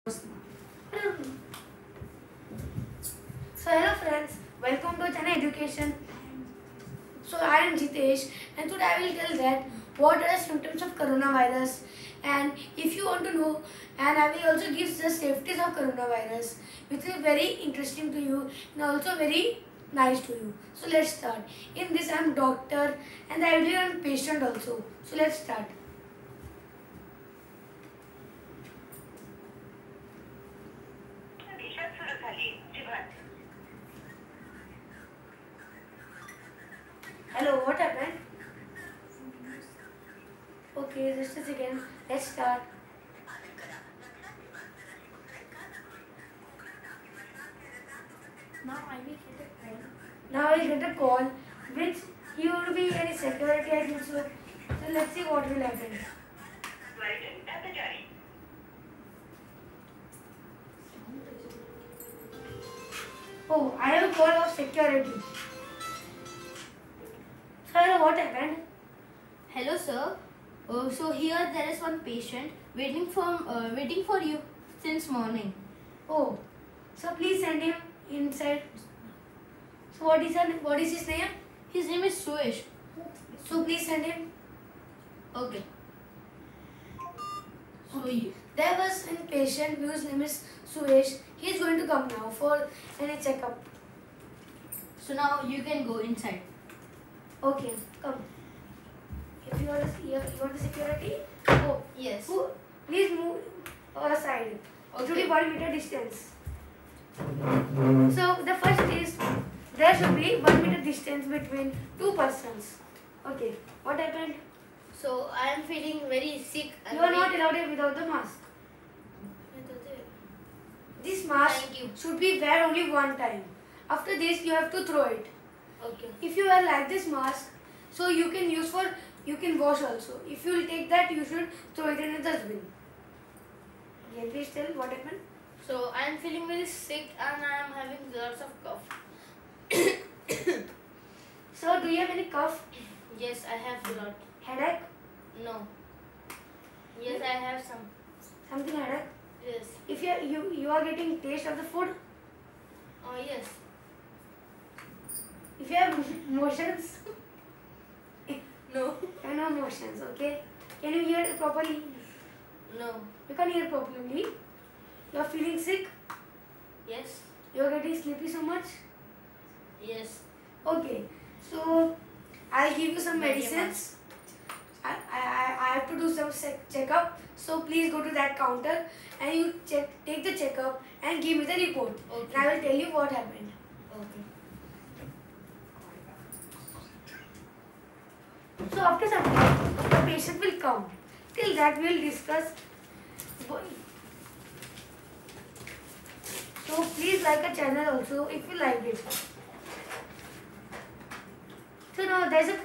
So hello friends, welcome to Chana Education. So I am Jitesh and today I will tell that what are the symptoms of coronavirus, and if you want to know, and I will also give the safeties of coronavirus which is very interesting to you and also very nice to you. So let's start. In this I am doctor and I will be a patient also. So let's start. Hello, what happened? Okay, just a second. Let's start. Now I will get a call. Now I get a call, which he would be any security, I think so. So let's see what will happen. Oh, I have a call of security. So hello, what happened? Hello, sir. So here there is one patient waiting for you since morning. Oh, so please send him inside. So what is his name? His name is Suesh. So please send him. Okay. So Okay. There was a patient whose name is Suesh. He is going to come now for any checkup. so now you can go inside. Okay, come. If you want the security, oh, Yes. please move aside. It should be Okay. 1 meter distance. So the first is there should be 1 meter distance between two persons. Okay, what happened? So I am feeling very sick. You are not allowed here without the mask. This mask Thank you. should be wear only one time. After this, you have to throw it. Okay. If you wear like this mask, so you can wash also. If you will take that, you should throw it in a dustbin. Okay, please tell what happened. So I am feeling very sick and I am having lots of cough. So, do you have any cough, Yes, I have a lot. headache, No. Yes, I have some. something headache? Yes. If you are getting taste of the food, Oh yes. if you have motions, No. you have no motions. Okay, can you hear properly? No. You can hear properly. You are feeling sick. Yes. You are getting sleepy so much. Yes. Okay, so I'll give you some Very medicines. I have to do some checkup. So please go to that counter and you take the checkup and give me the report. Okay. And I will tell you what happened. Okay. So after some time, the patient will come. Till that we will discuss. So please like a channel also if you like it. So now there's a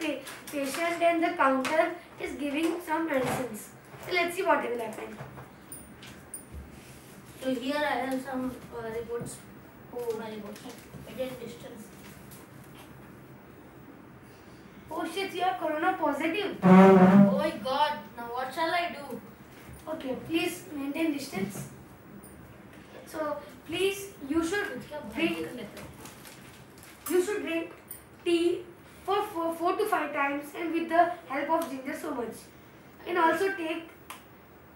patient and the counter is giving some medicines. So let's see what will happen. So here I have some reports. Oh, my reports. Again distance. Oh shit, you are corona positive. Oh my God! Now what shall I do? Okay, please maintain distance. So please you should drink tea for 4 to 5 times and with the help of ginger so much. And also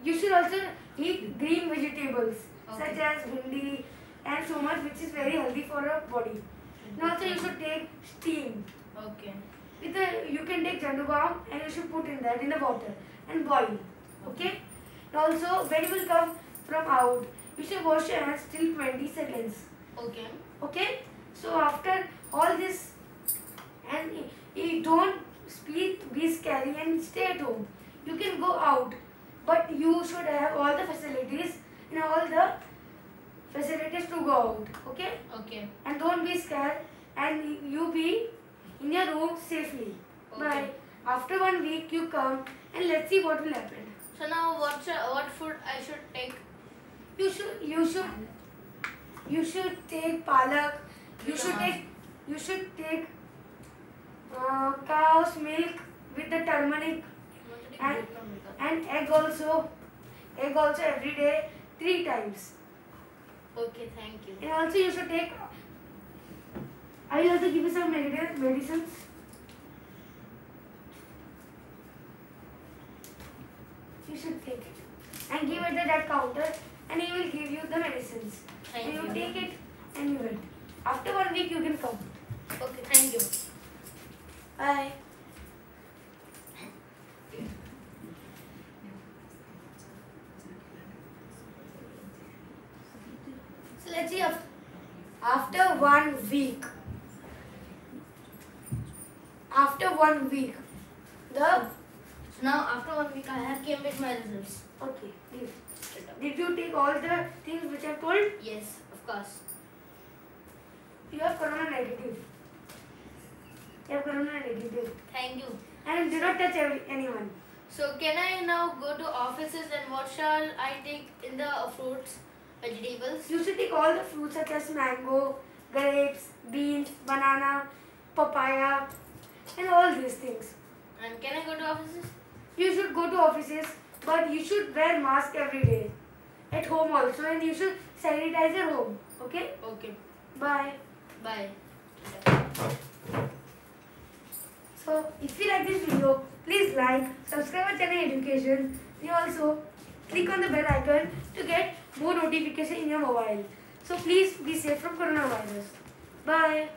you should also eat green vegetables such as bhindi and so much, which is very healthy for our body. And also you should take steam. Okay. You can take jandu balm and you should put in that in the water and boil. Okay? And also when you will come from out, you should wash your hands till 20 seconds. Okay. Okay? So after all this, and you don't be scary and stay at home. You can go out, but you should have all the facilities and all the facilities to go out. Okay? Okay. And don't be scared and you be in your room safely. Okay. Bye. After 1 week you come and let's see what will happen. So now what food I should take? You should take palak. You should take cow's milk with the turmeric and egg also every day 3 times. Okay, thank you. And also you should take, I will also give you some medicines. You should take it and give it at that counter, and he will give you the medicines. Thank and you you. take it and you will. After 1 week you can come. Okay, thank you. Bye. So let's see, after 1 week, the, So now after 1 week I have came with my results. okay, did you take all the things which I told? Yes, of course. You have corona negative. You have corona negative. Thank you. And do not touch anyone. So can I now go to offices and what shall I take in the fruits, vegetables? You should take all the fruits such as mango, grapes, beans, banana, papaya, and all these things. And can I go to offices? You should go to offices, but you should wear mask every day. At home also, and you should sanitize your home. Okay? Okay. Bye. Bye. So, if you like this video, please like, subscribe our channel Education. You also click on the bell icon to get more notification in your mobile. So please be safe from coronavirus. Bye.